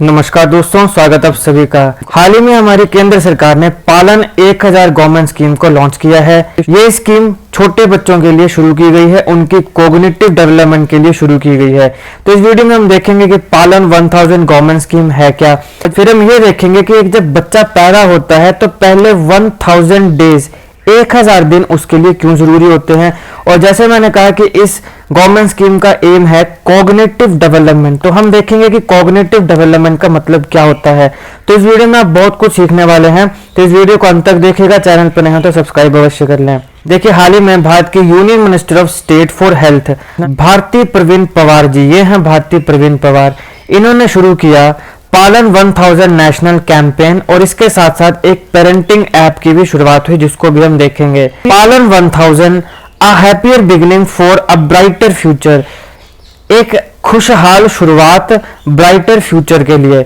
नमस्कार दोस्तों, स्वागत आप सभी का। हाल ही में हमारी केंद्र सरकार ने पालन 1000 गवर्नमेंट स्कीम को लॉन्च किया है। ये स्कीम छोटे बच्चों के लिए शुरू की गई है, उनकी कॉग्निटिव डेवलपमेंट के लिए शुरू की गई है। तो इस वीडियो में हम देखेंगे कि पालन 1000 गवर्नमेंट स्कीम है क्या। फिर हम ये देखेंगे कि एक जब बच्चा पैदा होता है तो पहले 1000 डेज 1000 दिन उसके लिए क्यों जरूरी होते हैं। और जैसे मैंने कहा कि इस गवर्नमेंट स्कीम का एम है कॉग्निटिव डेवलपमेंट, तो हम देखेंगे कि कॉग्निटिव डेवलपमेंट का मतलब क्या होता है। तो इस वीडियो में आप बहुत कुछ सीखने वाले हैं, तो इस वीडियो को अंत तक देखिएगा। चैनल पर नए हो तो सब्सक्राइब अवश्य कर लें। देखिए, हाल ही में भारत के union minister of state for health Bharati Pravin Pawar ji, ये हैं भारती प्रवीण पवार, इन्होंने शुरू किया पालन 1000 नेशनल कैंपेन और इसके साथ साथ एक पेरेंटिंग ऐप की भी शुरुआत हुई जिसको भी हम देखेंगे। पालन 1000 अ happier beginning for a brighter future, एक खुशहाल शुरुआत ब्राइटर फ्यूचर के लिए।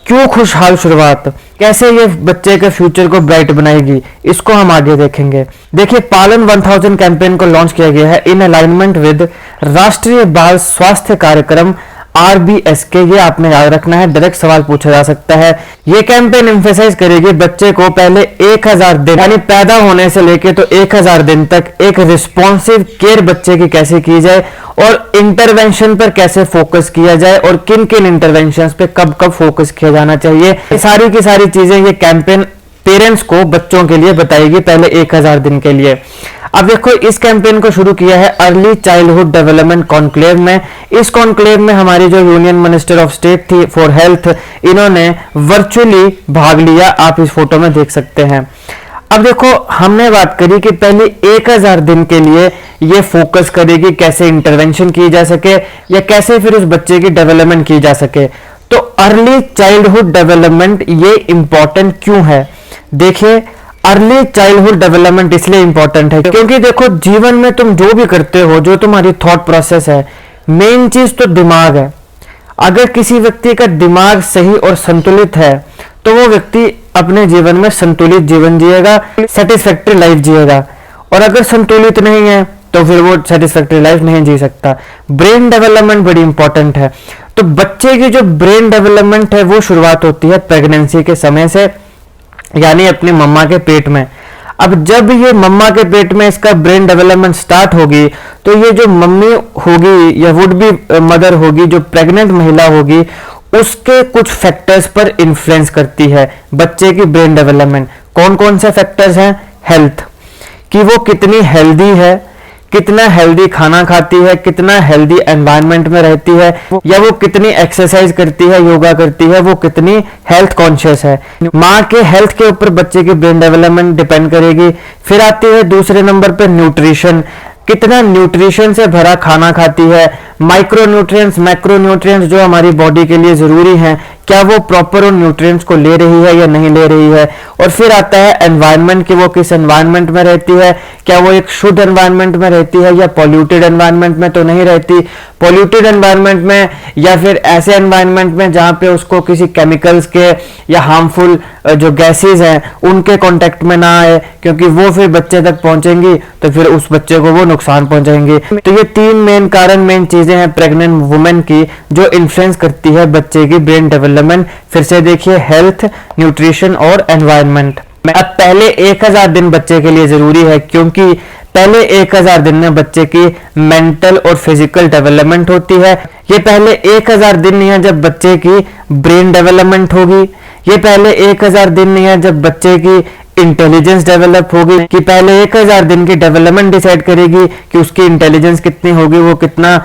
क्यों खुशहाल शुरुआत, कैसे ये बच्चे के फ्यूचर को ब्राइट बनाएगी, इसको हम आगे देखेंगे। देखिए, पालन 1000 कैंपेन को लॉन्च किया गया है इन अलाइनमेंट विद राष्ट्रीय बाल स्वास्थ्य कार्यक्रम RBSK, ये आपने याद रखना है, डायरेक्ट सवाल पूछा जा सकता है। ये कैंपेन एम्फेसाइज करेगी बच्चे को पहले 1000 दिन यानी पैदा होने से लेके तो 1000 दिन तक एक रिस्पॉन्सिव केयर बच्चे की कैसे की जाए और इंटरवेंशन पर कैसे फोकस किया जाए और किन किन इंटरवेंशन पे कब कब फोकस किया जाना चाहिए। ये सारी की सारी चीजें ये कैंपेन पेरेंट्स को बच्चों के लिए बताएगी पहले 1000 दिन के लिए। अब देखो, इस कैंपेन को शुरू किया है अर्ली चाइल्डहुड डेवलपमेंट कॉन्क्लेव में। इस कॉन्क्लेव में हमारी जो यूनियन मिनिस्टर ऑफ स्टेट थी फॉर हेल्थ, इन्होंने वर्चुअली भाग लिया, आप इस फोटो में देख सकते हैं। अब देखो, हमने बात करी कि पहले 1000 दिन के लिए ये फोकस करेगी कैसे इंटरवेंशन की जा सके या कैसे फिर उस बच्चे की डेवलपमेंट की जा सके। तो अर्ली चाइल्डहुड डेवलपमेंट ये इंपॉर्टेंट क्यों है? देखिए, अर्ली चाइल्डहुड डेवलपमेंट इसलिए इंपॉर्टेंट है क्योंकि देखो, जीवन में तुम जो भी करते हो, जो तुम्हारी थॉट प्रोसेस है, मेन चीज तो दिमाग है। अगर किसी व्यक्ति का दिमाग सही और संतुलित है तो वो व्यक्ति अपने जीवन में संतुलित जीवन जिएगा, सेटिस्फैक्टरी लाइफ जिएगा। और अगर संतुलित नहीं है तो फिर वो सेटिस्फैक्टरी लाइफ नहीं जी सकता। ब्रेन डेवलपमेंट बड़ी इंपॉर्टेंट है। तो बच्चे की जो ब्रेन डेवलपमेंट है वो शुरुआत होती है प्रेगनेंसी के समय से, यानी अपनी मम्मा के पेट में। अब जब ये मम्मा के पेट में इसका ब्रेन डेवलपमेंट स्टार्ट होगी तो ये जो मम्मी होगी या वुड बी मदर होगी, जो प्रेग्नेंट महिला होगी, उसके कुछ फैक्टर्स पर इन्फ्लुएंस करती है बच्चे की ब्रेन डेवलपमेंट। कौन कौन से फैक्टर्स हैं? हेल्थ, कि वो कितनी हेल्दी है, कितना हेल्दी खाना खाती है, कितना हेल्दी एनवायरनमेंट में रहती है, या वो कितनी एक्सरसाइज करती है, योगा करती है, वो कितनी हेल्थ कॉन्शियस है। माँ के हेल्थ के ऊपर बच्चे की ब्रेन डेवलपमेंट डिपेंड करेगी। फिर आती है दूसरे नंबर पे न्यूट्रिशन, कितना न्यूट्रिशन से भरा खाना खाती है, माइक्रो न्यूट्रिएंट्स, मैक्रो न्यूट्रिएंट्स जो हमारी बॉडी के लिए जरूरी हैं, क्या वो प्रॉपर उन न्यूट्रिएंट्स को ले रही है या नहीं ले रही है। और फिर आता है एनवायरनमेंट, कि वो किस एनवायरनमेंट में रहती है, क्या वो एक शुद्ध एनवायरनमेंट में रहती है या पॉल्यूटेड एनवायरनमेंट में तो नहीं रहती। पॉल्यूटेड एनवायरनमेंट में या फिर ऐसे एनवायरनमेंट में जहाँ पे उसको किसी केमिकल्स के या हार्मफुल जो गैसेज हैं उनके कांटेक्ट में ना आए, क्योंकि वो फिर बच्चे तक पहुंचेंगी तो फिर उस बच्चे को वो नुकसान पहुंचाएंगी। तो ये 3 मेन कारण, मेन चीजें हैं प्रेग्नेंट वुमेन की जो इन्फ्लुएंस करती है बच्चे की ब्रेन डेवलपमेंट। फिर से देखिए, हेल्थ, न्यूट्रिशन और एनवायरनमेंट। अब पहले 1000 दिन बच्चे के लिए जरूरी है क्योंकि पहले 1000 दिन में बच्चे की मेंटल और फिजिकल डेवलपमेंट होती है। ये पहले 1000 दिन नहीं है जब बच्चे की ब्रेन डेवलपमेंट होगी। ये पहले 1000 दिन नहीं है जब बच्चे की इंटेलिजेंस डेवलप होगी, कि पहले 1000 दिन की डेवलपमेंट डिसाइड करेगी कि उसकी इंटेलिजेंस कितनी होगी, वो कितना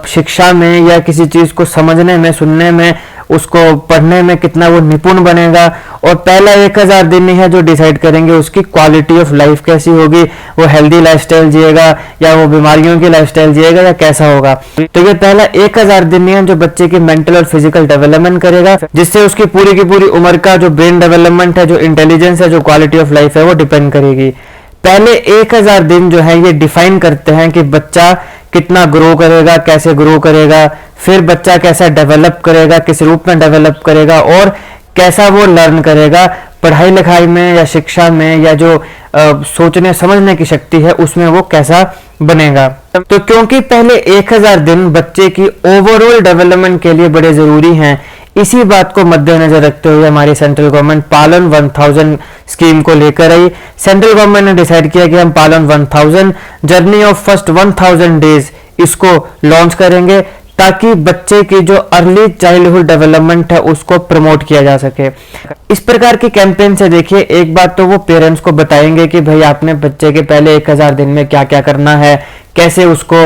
शिक्षा में या किसी चीज को समझने में, सुनने में, उसको पढ़ने में कितना वो निपुण बनेगा। और पहला 1000 दिन ही है जो डिसाइड करेंगे उसकी क्वालिटी ऑफ लाइफ कैसी होगी, वो हेल्दी लाइफस्टाइल जिएगा या वो बीमारियों की लाइफस्टाइल जिएगा या कैसा होगा। तो ये पहला 1000 दिन ही है जो बच्चे की मेंटल और फिजिकल डेवलपमेंट करेगा, जिससे उसकी पूरी की पूरी उम्र का जो ब्रेन डेवलपमेंट है, जो इंटेलिजेंस है, जो क्वालिटी ऑफ लाइफ है, वो डिपेंड करेगी। पहले 1000 दिन जो है ये डिफाइन करते हैं कि बच्चा कितना ग्रो करेगा, कैसे ग्रो करेगा, फिर बच्चा कैसा डेवलप करेगा, किस रूप में डेवलप करेगा और कैसा वो लर्न करेगा पढ़ाई लिखाई में या शिक्षा में, या जो सोचने समझने की शक्ति है उसमें वो कैसा बनेगा। तो क्योंकि पहले 1000 दिन बच्चे की ओवरऑल डेवलपमेंट के लिए बड़े जरूरी हैं, इसी बात को मद्देनजर रखते हुए हमारी सेंट्रल गवर्नमेंट पालन 1000 स्कीम को लेकर आई। सेंट्रल गवर्नमेंट ने डिसाइड किया कि हम पालन 1000 जर्नी ऑफ फर्स्ट 1000 डेज इसको लॉन्च करेंगे, ताकि बच्चे की जो अर्ली चाइल्डहुड डेवलपमेंट है उसको प्रमोट किया जा सके। इस प्रकार के कैंपेन से देखिए, एक बात तो वो पेरेंट्स को बताएंगे कि भाई आपने बच्चे के पहले 1000 दिन में क्या क्या करना है, कैसे उसको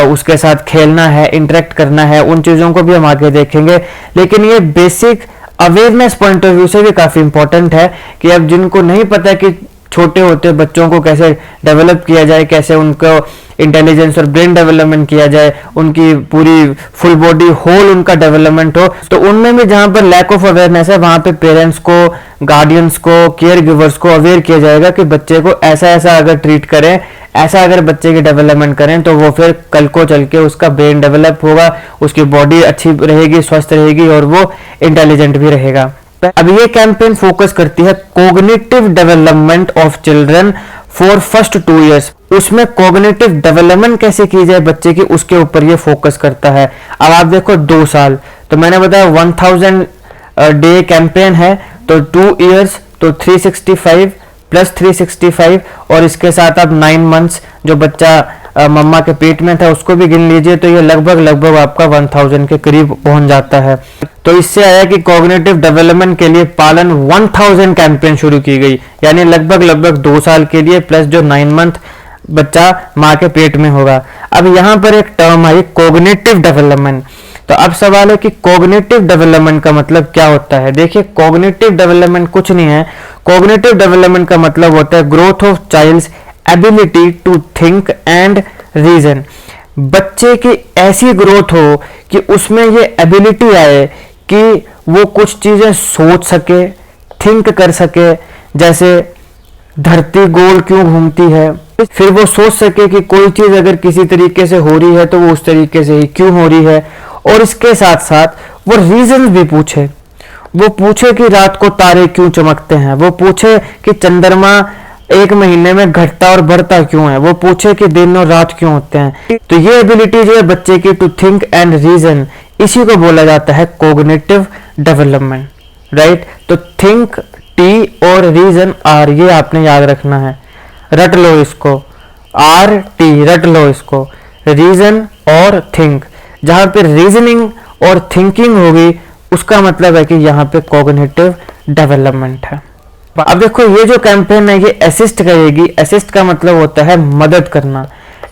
उसके साथ खेलना है, इंटरेक्ट करना है, उन चीजों को भी हम आगे देखेंगे। लेकिन ये basic awareness point of view से भी काफी इंपॉर्टेंट है कि अब जिनको नहीं पता कि छोटे होते बच्चों को कैसे डेवलप किया जाए, कैसे उनको इंटेलिजेंस और ब्रेन डेवलपमेंट किया जाए, उनकी पूरी फुल बॉडी होल उनका डेवलपमेंट हो, तो उनमें भी जहां पर लैक ऑफ अवेयरनेस है वहां पे पेरेंट्स को, गार्डियंस को, केयर गिवर्स को अवेयर किया जाएगा कि बच्चे को ऐसा ऐसा अगर ट्रीट करें, ऐसा अगर बच्चे की डेवलपमेंट करें तो वो फिर कल को चल के उसका ब्रेन डेवलप होगा, उसकी बॉडी अच्छी रहेगी, स्वस्थ रहेगी और वो इंटेलिजेंट भी रहेगा। अब ये कैंपेन फोकस करती है cognitive development of children for first 2 years. उसमें कॉग्निटिव डेवलपमेंट कैसे की जाए बच्चे की, उसके ऊपर ये फोकस करता है। अब आप देखो 2 साल, तो मैंने बताया 1000 डे कैंपेन है, तो 2 इयर्स तो 365 प्लस 365 और इसके साथ आप 9 मंथ्स जो बच्चा मम्मा के पेट में था उसको भी गिन लीजिए, तो ये लगभग आपका 1000 के करीब पहुंच जाता है। तो इससे आया कि कॉग्निटिव डेवलपमेंट के लिए पालन 1000 कैंपेन शुरू की गई, यानी लगभग 2 साल के लिए प्लस जो 9 मंथ बच्चा माँ के पेट में होगा। अब यहाँ पर एक टर्म आई कॉग्निटिव डेवलपमेंट। तो अब सवाल है कि कॉग्निटिव डेवलपमेंट का मतलब क्या होता है। देखिए, कॉग्निटिव डेवलपमेंट कुछ नहीं है। कॉग्निटिव डेवलपमेंट का मतलब होता है growth of child's ability to think and reason. बच्चे की ऐसी ग्रोथ हो कि उसमें ये एबिलिटी आए कि वो कुछ चीजें सोच सके, थिंक कर सके, जैसे धरती गोल क्यों घूमती है, फिर वो सोच सके कि कोई चीज अगर किसी तरीके से हो रही है तो वो उस तरीके से ही क्यों हो रही है, और इसके साथ साथ वो रीजन भी पूछे। वो पूछे कि रात को तारे क्यों चमकते हैं, वो पूछे कि चंद्रमा 1 महीने में घटता और बढ़ता क्यों है, वो पूछे कि दिन और रात क्यों होते हैं। तो ये एबिलिटी जो है बच्चे की टू थिंक एंड रीजन, इसी को बोला जाता है कॉग्निटिव डेवलपमेंट, राइट। तो थिंक टी और रीजन आर, ये आपने याद रखना है, रट लो इसको, आर टी रट लो इसको, रीजन और थिंक। जहां पे रीजनिंग और थिंकिंग होगी उसका मतलब है कि यहाँ पे कॉग्निटिव डेवलपमेंट है। अब देखो, ये जो कैंपेन है ये असिस्ट करेगी। असिस्ट का मतलब होता है मदद करना।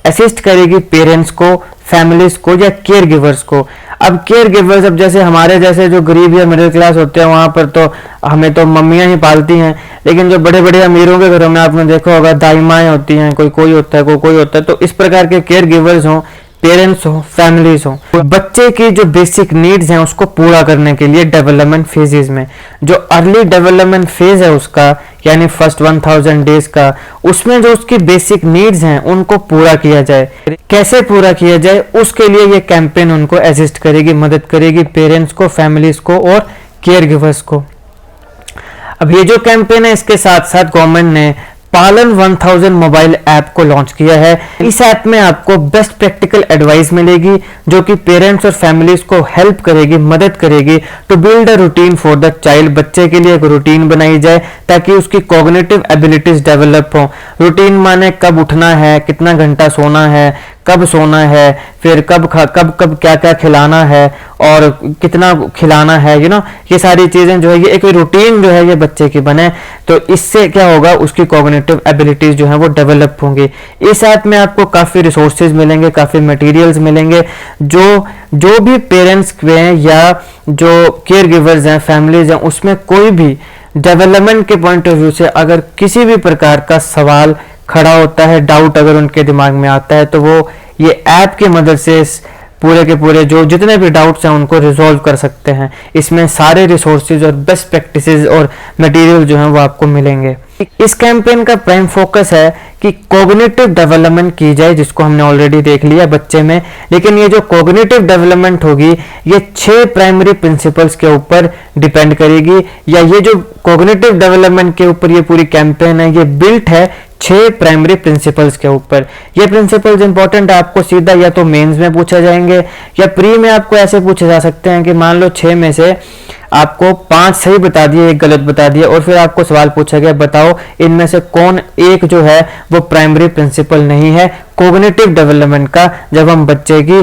असिस्ट करेगी पेरेंट्स को, फैमिलीज को या केयर गिवर्स को। अब केयर गिवर्स, अब जैसे हमारे जैसे जो गरीब या मिडिल क्लास होते हैं वहां पर तो हमें तो मम्मियां ही पालती हैं, लेकिन जो बड़े बड़े अमीरों के घरों में आपने देखा होगा दाई माएँ होती हैं, कोई होता है, कोई होता है। तो इस प्रकार के केयर गिवर्स हों, पेरेंट्स हो, फैमिलीज हो, बच्चे की जो बेसिक नीड्स हैं उसको पूरा करने के लिए डेवलपमेंट फेजेस में, जो अर्ली डेवलपमेंट फेज है उसका, यानी फर्स्ट 1000 डेज का, उसमें जो उसकी बेसिक नीड्स हैं उनको पूरा किया जाए। कैसे पूरा किया जाए, उसके लिए ये कैंपेन उनको असिस्ट करेगी, मदद करेगी, पेरेंट्स को, फैमिलीज को और केयर गिवर्स को। अब ये जो कैंपेन है इसके साथ साथ गवर्नमेंट ने पालन 1000 मोबाइल ऐप को लॉन्च किया है। इस ऐप में आपको बेस्ट प्रैक्टिकल एडवाइस मिलेगी जो कि पेरेंट्स और फैमिलीज को हेल्प करेगी, मदद करेगी to build a routine for the child. बच्चे के लिए एक रूटीन बनाई जाए ताकि उसकी कॉग्निटिव एबिलिटीज डेवलप हो। रूटीन माने कब उठना है, कितना घंटा सोना है, कब सोना है, फिर कब क्या क्या खिलाना है और कितना खिलाना है, ये सारी चीजें जो है ये एक रूटीन जो है ये बच्चे की बने, तो इससे क्या होगा, उसकी कॉग्निटिव एबिलिटीज जो है वो डेवलप होंगी। इस ऐप में आपको काफी रिसोर्सेज मिलेंगे, काफी मटेरियल्स मिलेंगे, जो भी पेरेंट्स हैं या जो केयर गिवर्स हैं, फैमिलीज हैं, उसमें कोई भी डेवलपमेंट के पॉइंट ऑफ व्यू से अगर किसी भी प्रकार का सवाल खड़ा होता है, डाउट अगर उनके दिमाग में आता है, तो वो ये ऐप की मदद से पूरे के पूरे जो जितने भी डाउट्स हैं उनको रिजॉल्व कर सकते हैं। इसमें सारे रिसोर्सेज और बेस्ट प्रैक्टिसेस और मटेरियल जो हैं वो आपको मिलेंगे। इस कैंपेन का प्राइम फोकस है कि कॉग्निटिव डेवलपमेंट की जाए, जिसको हमने ऑलरेडी देख लिया बच्चे में। लेकिन ये जो कॉग्निटिव डेवलपमेंट होगी ये 6 प्राइमरी प्रिंसिपल्स के ऊपर डिपेंड करेगी, या ये जो कॉग्निटिव डेवलपमेंट के ऊपर ये पूरी कैंपेन है ये बिल्ट है 6 प्राइमरी प्रिंसिपल्स के ऊपर। ये प्रिंसिपल्स इंपॉर्टेंट है, आपको सीधा या तो मेंस में पूछा जाएंगे या प्री में आपको ऐसे पूछे जा सकते हैं कि मान लो 6 में से आपको 5 सही बता दिए, एक गलत बता दिए, और फिर आपको सवाल पूछा गया बताओ इनमें से कौन एक जो है वो प्राइमरी प्रिंसिपल नहीं है कॉग्निटिव डेवलपमेंट का। जब हम बच्चे की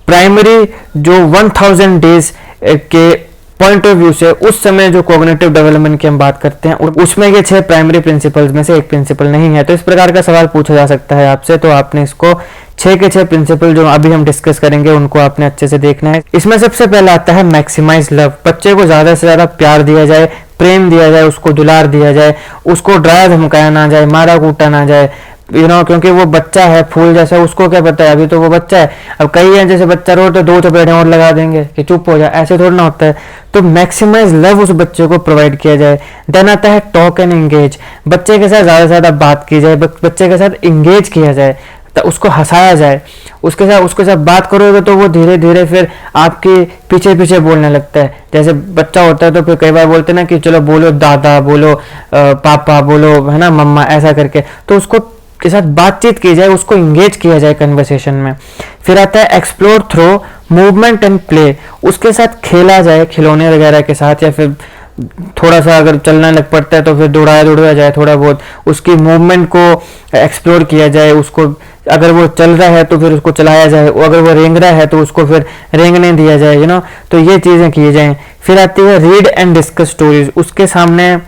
प्राइमरी जो 1000 डेज के पॉइंट ऑफ व्यू से उस समय जो कॉग्निटिव डेवलपमेंट की हम बात करते हैं उसमें ये 6 प्राइमरी प्रिंसिपल्स में से एक प्रिंसिपल नहीं है। तो इस प्रकार का सवाल पूछा जा सकता है आपसे, तो आपने इसको 6 के 6 प्रिंसिपल जो अभी हम डिस्कस करेंगे उनको आपने अच्छे से देखना है। इसमें सबसे पहला आता है मैक्सिमाइज लव। बच्चे को ज्यादा से ज्यादा प्यार दिया जाए, प्रेम दिया जाए, उसको दुलार दिया जाए, उसको डराया धमकाया ना जाए, मारा कूटा ना जाए, क्योंकि वो बच्चा है फूल जैसा, उसको क्या पता है, अभी तो वो बच्चा है। अब कई हैं जैसे बच्चा रो तो 2 चपेड़े और लगा देंगे कि चुप हो जाए, ऐसे थोड़ा ना होता है। तो मैक्सिमाइज लव उस बच्चे को प्रोवाइड किया जाए। देन आता है टॉक एंड एंगेज। बच्चे के साथ ज्यादा से ज्यादा बात की जाए, बच्चे के साथ एंगेज किया जाए, तो उसको हंसाया जाए, उसके साथ बात करोगे तो वो धीरे धीरे फिर आपके पीछे पीछे बोलने लगता है। जैसे बच्चा होता है तो फिर कई बार बोलते हैं ना कि चलो बोलो दादा, बोलो पापा, बोलो है ना मम्मा, ऐसा करके। तो उसको के साथ बातचीत की जाए, उसको इंगेज किया जाए कन्वर्सेशन में। फिर आता है explore through movement and play. उसके साथ खेला जाए खिलौने वगैरह के साथ, या फिर थोड़ा सा अगर चलना लग पड़ता है तो फिर दौड़ाया जाए थोड़ा बहुत, उसकी मूवमेंट को एक्सप्लोर किया जाए। उसको अगर वो चल रहा है तो फिर उसको चलाया जाए, अगर वो रेंग रहा है तो उसको फिर रेंगने दिया जाए, तो ये चीजें की जाए। फिर आती है रीड एंड डिस्कस स्टोरीज। उसके सामने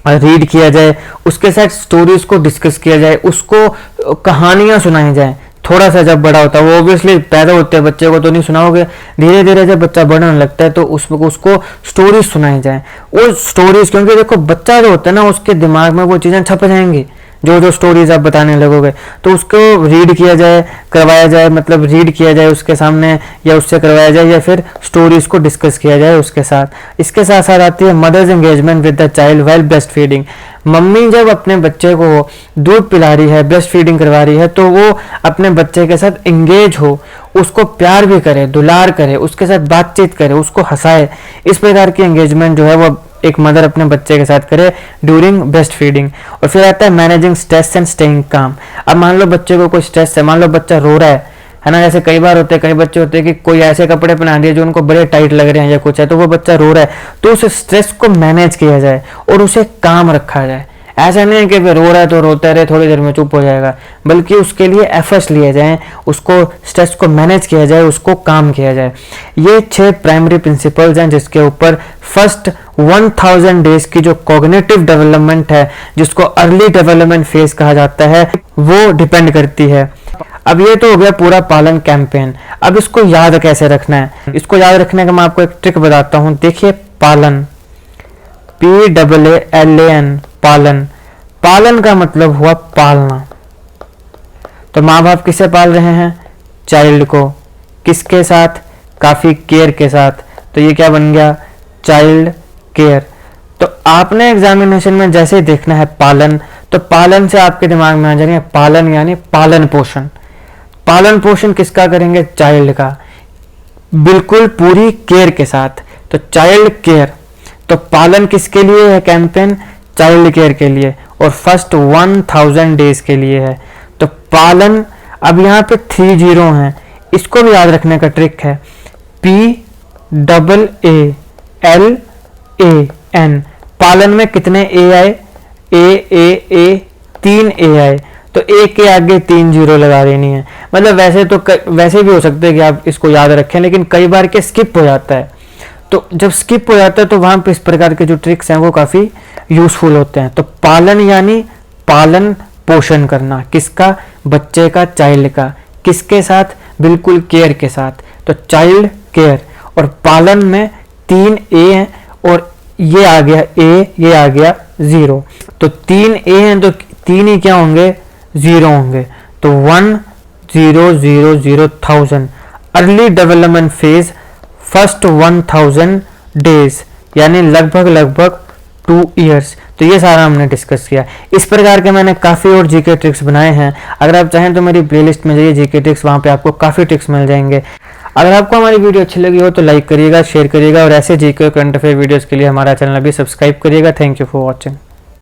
रीड किया जाए, उसके साथ स्टोरीज को डिस्कस किया जाए, उसको कहानियां सुनाई जाए। थोड़ा सा जब बड़ा होता है, वो ऑब्वियसली पैदा होते हैं बच्चे को तो नहीं सुनाओगे, धीरे धीरे जब बच्चा बढ़ने लगता है तो उसको स्टोरीज सुनाई जाए। वो स्टोरीज, क्योंकि देखो बच्चा जो होता है ना उसके दिमाग में वो चीजें छप जाएंगी जो स्टोरीज आप बताने लगोगे। तो उसको रीड किया जाए, करवाया जाए, मतलब रीड किया जाए उसके सामने या उससे करवाया जाए, या फिर स्टोरीज को डिस्कस किया जाए उसके साथ। इसके साथ साथ आती है mother's engagement with the child while breastfeeding. Mummy जब अपने बच्चे को दूध पिला रही है, ब्रेस्ट फीडिंग करवा रही है, तो वो अपने बच्चे के साथ एंगेज हो, उसको प्यार भी करे, दुलार करे, उसके साथ बातचीत करे, उसको हंसाए। इस प्रकार की एंगेजमेंट जो है वो एक मदर अपने बच्चे के साथ करे ड्यूरिंग ब्रेस्ट फीडिंग। और फिर आता है मैनेजिंग स्ट्रेस एंड स्टेइंग काम। अब मान लो बच्चे को कोई स्ट्रेस है, मान लो बच्चा रो रहा है ना, जैसे कई बार होते हैं, कई बच्चे होते हैं कि कोई ऐसे कपड़े पहना दिए जो उनको बड़े टाइट लग रहे हैं या कुछ है, तो वो बच्चा रो रहा है, तो उस स्ट्रेस को मैनेज किया जाए और उसे काम रखा जाए। ऐसा नहीं है कि रो रहा है तो रोता रहे, थोड़ी देर में चुप हो जाएगा, बल्कि उसके लिए एफर्ट्स लिए जाएं, उसको स्ट्रेस को मैनेज किया जाए, उसको काम किया जाए। ये 6 प्राइमरी प्रिंसिपल्स हैं जिसके ऊपर फर्स्ट 1000 डेज की जो कॉग्निटिव डेवलपमेंट है, जिसको अर्ली डेवलपमेंट फेज कहा जाता है, वो डिपेंड करती है। अब ये तो हो गया पूरा पालन कैंपेन। अब इसको याद कैसे रखना है, इसको याद रखने का मैं आपको एक ट्रिक बताता हूं। देखिए पालन, PAALAN, पालन। पालन का मतलब हुआ पालना। तो माँ बाप किसे पाल रहे हैं? चाइल्ड को। किसके साथ? काफी केयर के साथ। तो ये क्या बन गया? Child care. तो आपने एग्जामिनेशन में जैसे देखना है पालन, तो पालन से आपके दिमाग में आ जाएंगे पालन यानी पालन पोषण। पालन पोषण किसका करेंगे? चाइल्ड का, बिल्कुल पूरी केयर के साथ। तो चाइल्ड केयर। तो पालन किसके लिए है कैंपेन? चाइल्ड केयर के लिए, और फर्स्ट 1000 डेज के लिए है। तो पालन, अब यहाँ पे 3 जीरो हैं, इसको भी याद रखने का ट्रिक है। PAALAN। पालन में कितने ए आए? ए 3 ए आए, तो ए के आगे 3 जीरो लगा देनी है। मतलब वैसे भी हो सकता है कि आप इसको याद रखें, लेकिन कई बार के स्किप हो जाता है। तो जब स्किप हो जाता है तो वहां पे इस प्रकार के जो ट्रिक्स हैं वो काफी यूजफुल होते हैं। तो पालन यानी पालन पोषण करना, किसका? बच्चे का, चाइल्ड का। किसके साथ? बिल्कुल केयर के साथ। तो चाइल्ड केयर। और पालन में 3 ए हैं, और ये आ गया ए, ये आ गया 0। तो 3 ए हैं तो 3 ही क्या होंगे? 0 होंगे। तो 1000 early development phase first 1000 days, यानी लगभग 2 ईयर्स। तो ये सारा हमने डिस्कस किया। इस प्रकार के मैंने काफ़ी और जीके ट्रिक्स बनाए हैं। अगर आप चाहें तो मेरी प्लेलिस्ट में जाइए जीके ट्रिक्स, वहाँ पे आपको काफ़ी ट्रिक्स मिल जाएंगे। अगर आपको हमारी वीडियो अच्छी लगी हो तो लाइक करिएगा, शेयर करिएगा और ऐसे जीके करंट अफेयर वीडियोस के लिए हमारा चैनल भी सब्सक्राइब करिएगा। Thank you for watching.